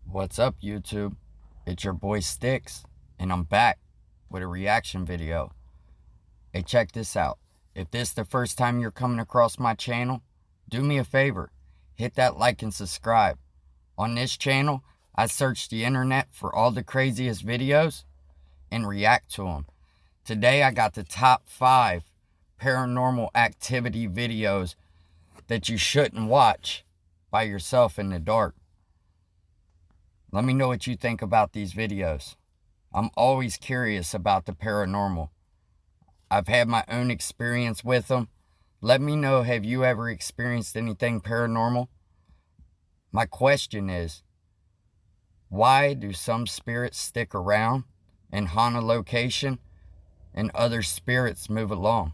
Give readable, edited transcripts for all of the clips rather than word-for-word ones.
What's up, YouTube? It's your boy Sticks, and I'm back with a reaction video. Hey, check this out. If this is the first time you're coming across my channel, do me a favor. Hit that like and subscribe. On this channel, I search the internet for all the craziest videos and react to them. Today, I got the top 5 paranormal activity videos that you shouldn't watch by yourself in the dark. Let me know what you think about these videos. I'm always curious about the paranormal. I've had my own experience with them. Let me know, have you ever experienced anything paranormal? My question is, why do some spirits stick around and haunt a location and other spirits move along,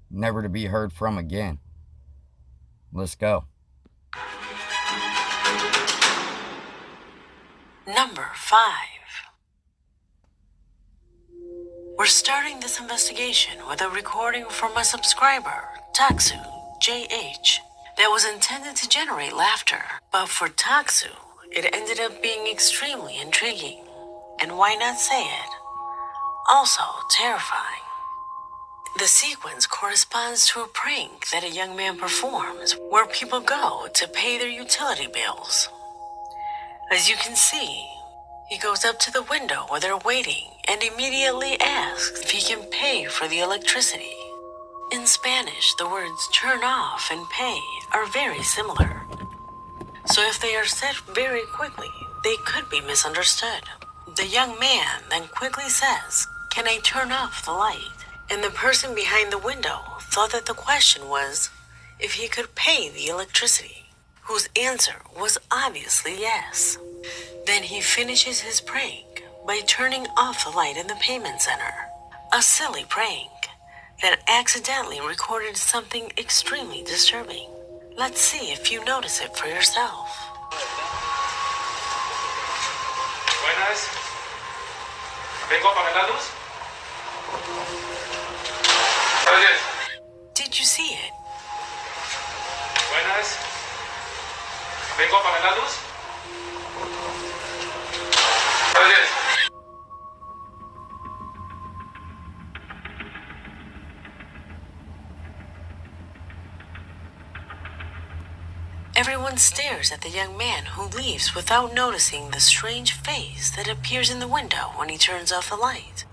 never to be heard from again? Let's go. Number 5. We're starting this investigation with a recording from a subscriber, Taksu JH, that was intended to generate laughter. But for Taksu, it ended up being extremely intriguing. And why not say it? Also terrifying. The sequence corresponds to a prank that a young man performs where people go to pay their utility bills. As you can see, he goes up to the window where they're waiting and immediately asks if he can pay for the electricity. In Spanish, the words turn off and pay are very similar. So if they are said very quickly, they could be misunderstood. The young man then quickly says, "Can I turn off the light?" And the person behind the window thought that the question was if he could pay the electricity, whose answer was obviously yes. Then he finishes his prank by turning off the light in the payment center. A silly prank that accidentally recorded something extremely disturbing. Let's see if you notice it for yourself. Buenas. Vengo a apagar la luz. Oye. Did you see it? Buenas. Vengo a apagar la luz. Oye. Everyone stares at the young man who leaves without noticing the strange face that appears in the window when he turns off the light.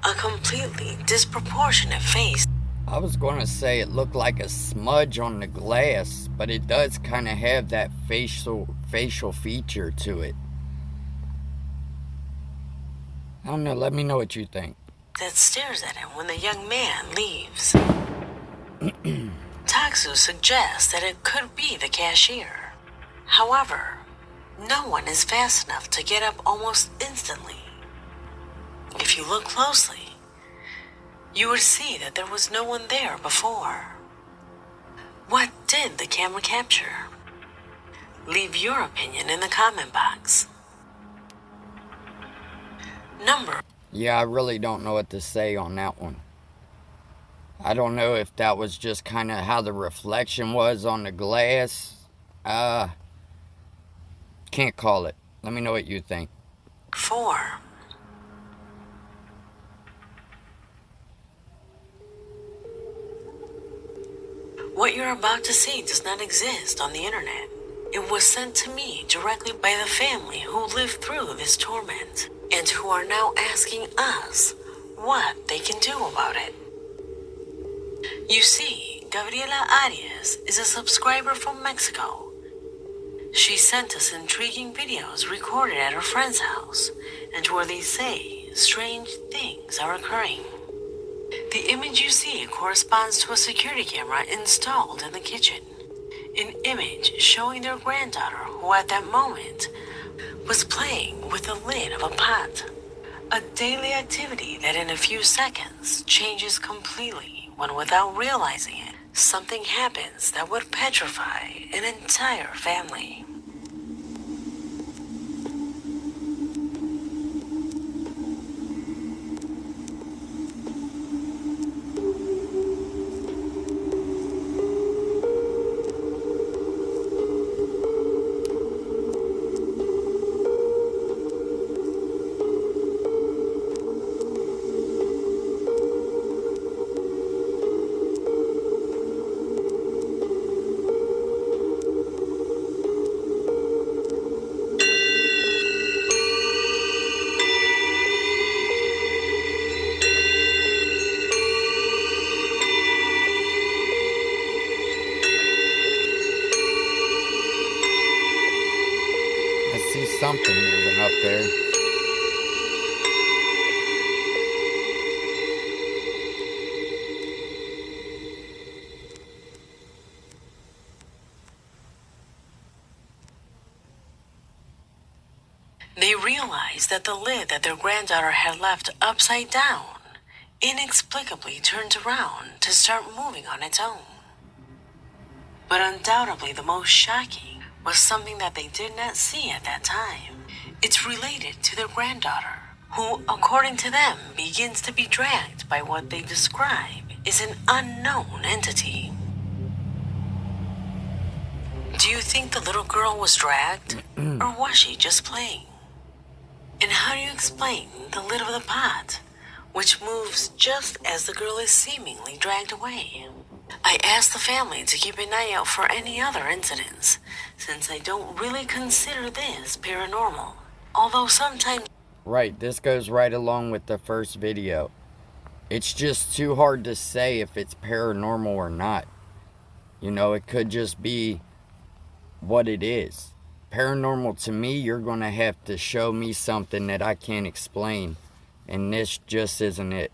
A completely disproportionate face. I was going to say it looked like a smudge on the glass, but it does kind of have that facial feature to it. I don't know, let me know what you think. That stares at him when the young man leaves. Taksu suggests that it could be the cashier. However, no one is fast enough to get up almost instantly. If you look closely, you would see that there was no one there before. What did the camera capture? Leave your opinion in the comment box. Yeah, I really don't know what to say on that one. I don't know if that was just kind of how the reflection was on the glass. Can't call it. Let me know what you think. 4. What you're about to see does not exist on the internet. It was sent to me directly by the family who lived through this torment and who are now asking us what they can do about it. You see, Gabriela Arias is a subscriber from Mexico. She sent us intriguing videos recorded at her friend's house and where they say strange things are occurring. The image you see corresponds to a security camera installed in the kitchen. An image showing their granddaughter who at that moment was playing with the lid of a pot. A daily activity that in a few seconds changes completely when without realizing it, something happens that would petrify an entire family. something moving up there. They realized that the lid that their granddaughter had left upside down inexplicably turned around to start moving on its own. But undoubtedly the most shocking was something that they did not see at that time. It's related to their granddaughter, who, according to them, begins to be dragged by what they describe as an unknown entity. Do you think the little girl was dragged, or was she just playing? And how do you explain the lid of the pot, which moves just as the girl is seemingly dragged away? I asked the family to keep an eye out for any other incidents, since I don't really consider this paranormal. Although sometimes... Right, this goes right along with the first video. It's just too hard to say if it's paranormal or not. You know, it could just be what it is. Paranormal to me, you're going to have to show me something that I can't explain. And this just isn't it.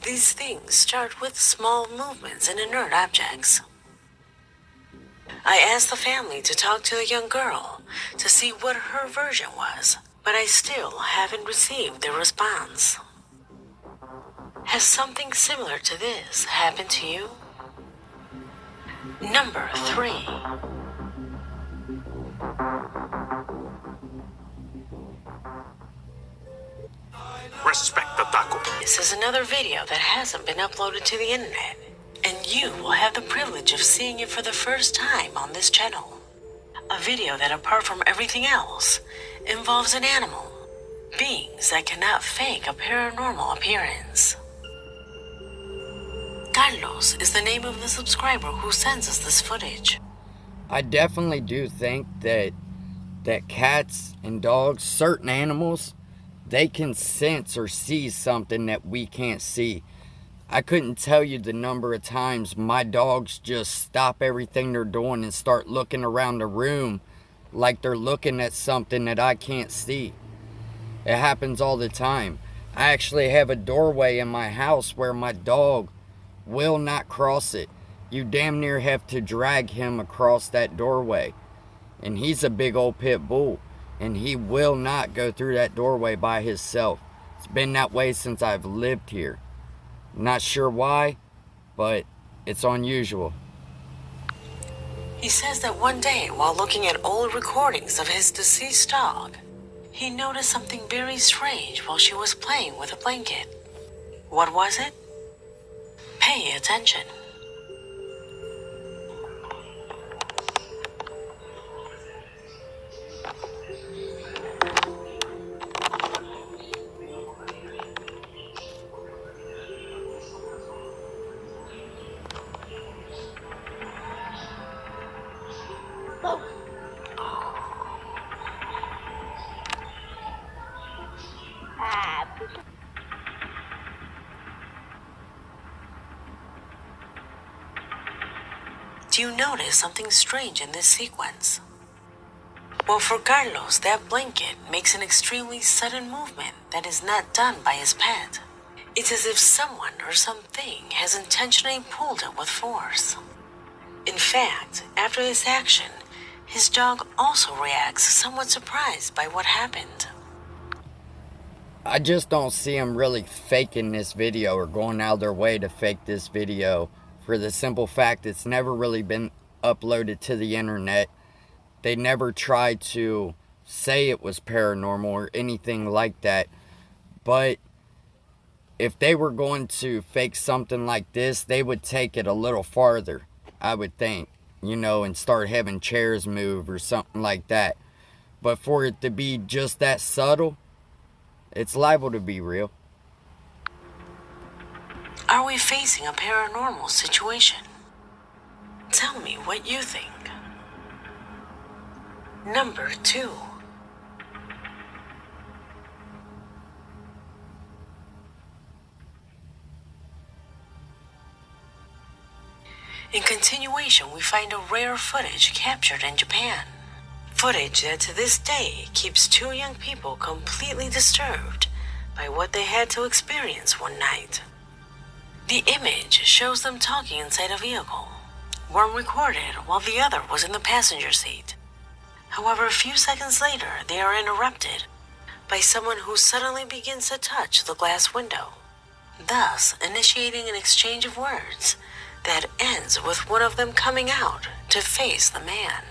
These things start with small movements and inert objects. I asked the family to talk to the young girl to see what her version was, but I still haven't received a response. Has something similar to this happened to you? Number 3. Respect the taco. This is another video that hasn't been uploaded to the internet, and you will have the privilege of seeing it for the first time on this channel. A video that, apart from everything else, involves an animal, beings that cannot fake a paranormal appearance. Carlos is the name of the subscriber who sends us this footage. I definitely do think that cats and dogs, certain animals, they can sense or see something that we can't see. I couldn't tell you the number of times my dogs just stop everything they're doing and start looking around the room like they're looking at something that I can't see. It happens all the time. I actually have a doorway in my house where my dog will not cross it. You damn near have to drag him across that doorway. And he's a big old pit bull. And he will not go through that doorway by himself. It's been that way since I've lived here. Not sure why, but it's unusual. He says that one day, while looking at old recordings of his deceased dog, he noticed something very strange while she was playing with a blanket. What was it? Pay attention. Do you notice something strange in this sequence? Well, for Carlos, that blanket makes an extremely sudden movement that is not done by his pet. It's as if someone or something has intentionally pulled it with force. In fact, after this action, his dog also reacts somewhat surprised by what happened. I just don't see them really faking this video or going out of their way to fake this video, for the simple fact it's never really been uploaded to the internet. They never tried to say it was paranormal or anything like that. But if they were going to fake something like this, they would take it a little farther, I would think, you know, and start having chairs move or something like that. But for it to be just that subtle, it's liable to be real. Are we facing a paranormal situation? Tell me what you think. Number 2. In continuation, we find a rare footage captured in Japan. Footage that to this day keeps two young people completely disturbed by what they had to experience one night. The image shows them talking inside a vehicle, one recorded while the other was in the passenger seat. However, a few seconds later, they are interrupted by someone who suddenly begins to touch the glass window, thus initiating an exchange of words that ends with one of them coming out to face the man.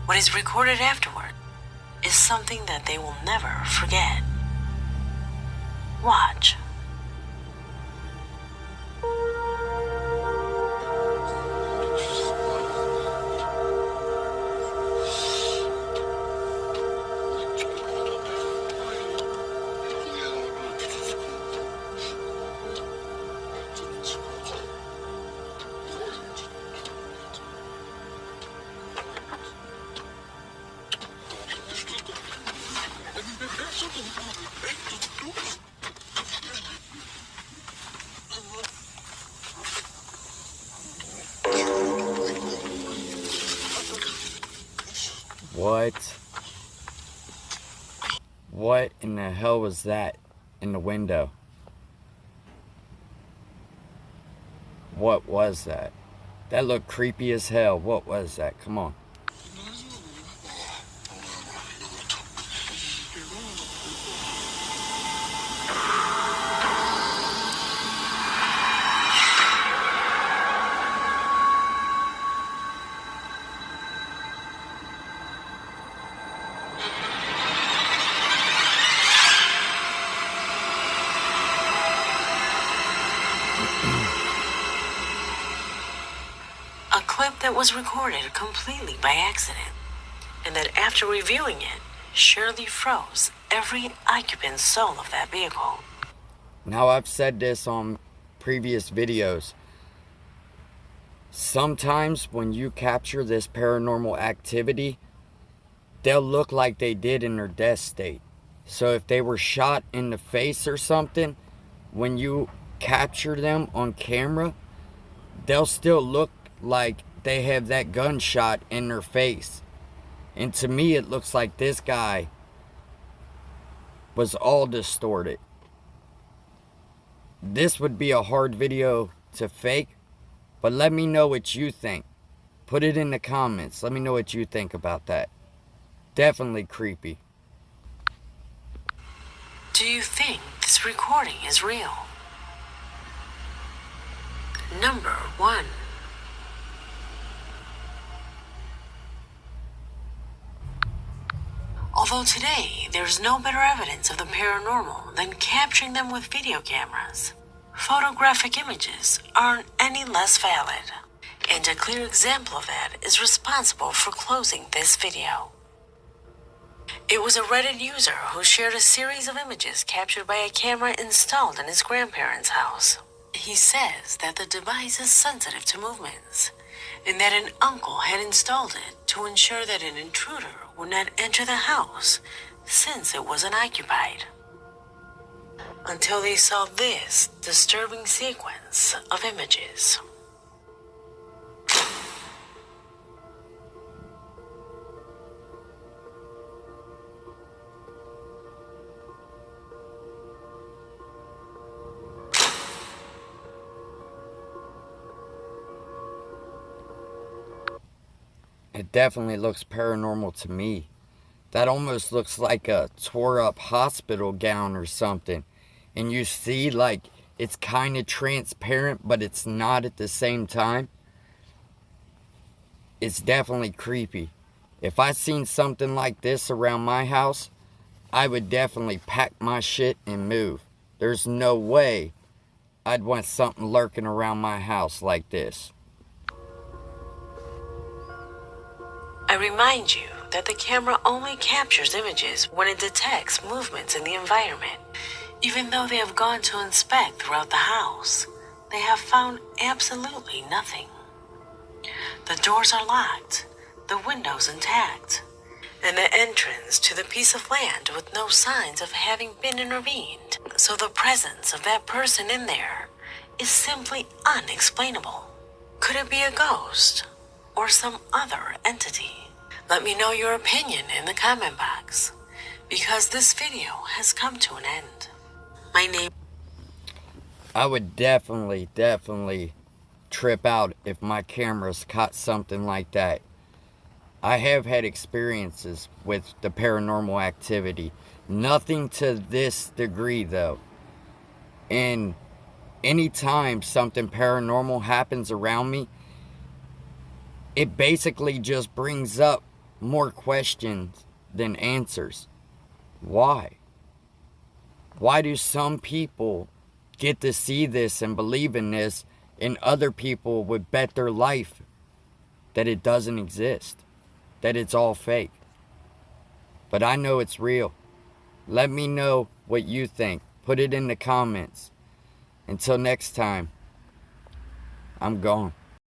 What is recorded afterward is something that they will never forget. Watch. What? What in the hell was that in the window? What was that? That looked creepy as hell. What was that? Come on. A clip that was recorded completely by accident, and that after reviewing it, surely froze every occupant's soul of that vehicle. Now, I've said this on previous videos. Sometimes when you capture this paranormal activity, they'll look like they did in their death state. So if they were shot in the face or something, when you capture them on camera, they'll still look like they have that gunshot in their face. And to me, it looks like this guy was all distorted. This would be a hard video to fake, but let me know what you think. Put it in the comments. Let me know what you think about that. Definitely creepy. Do you think this recording is real? Number 1. Although today there's no better evidence of the paranormal than capturing them with video cameras, photographic images aren't any less valid. And a clear example of that is responsible for closing this video. It was a Reddit user who shared a series of images captured by a camera installed in his grandparents' house. He says that the device is sensitive to movements, and that an uncle had installed it to ensure that an intruder would not enter the house since it was unoccupied. Until they saw this disturbing sequence of images. It definitely looks paranormal to me. That almost looks like a tore up hospital gown or something. And you see like it's kind of transparent, but it's not at the same time. It's definitely creepy. If I seen something like this around my house, I would definitely pack my shit and move. There's no way I'd want something lurking around my house like this. I remind you that the camera only captures images when it detects movements in the environment. Even though they have gone to inspect throughout the house, they have found absolutely nothing. The doors are locked, the windows intact, and the entrance to the piece of land with no signs of having been intervened. So the presence of that person in there is simply unexplainable. Could it be a ghost or some other entity? Let me know your opinion in the comment box, because this video has come to an end. My name. I would definitely trip out if my cameras caught something like that. I have had experiences with the paranormal activity. Nothing to this degree though. And anytime something paranormal happens around me, it basically just brings up more questions than answers. Why? Why do some people get to see this and believe in this, and other people would bet their life that it doesn't exist, that it's all fake? But I know it's real. Let me know what you think. Put it in the comments. Until next time, I'm gone.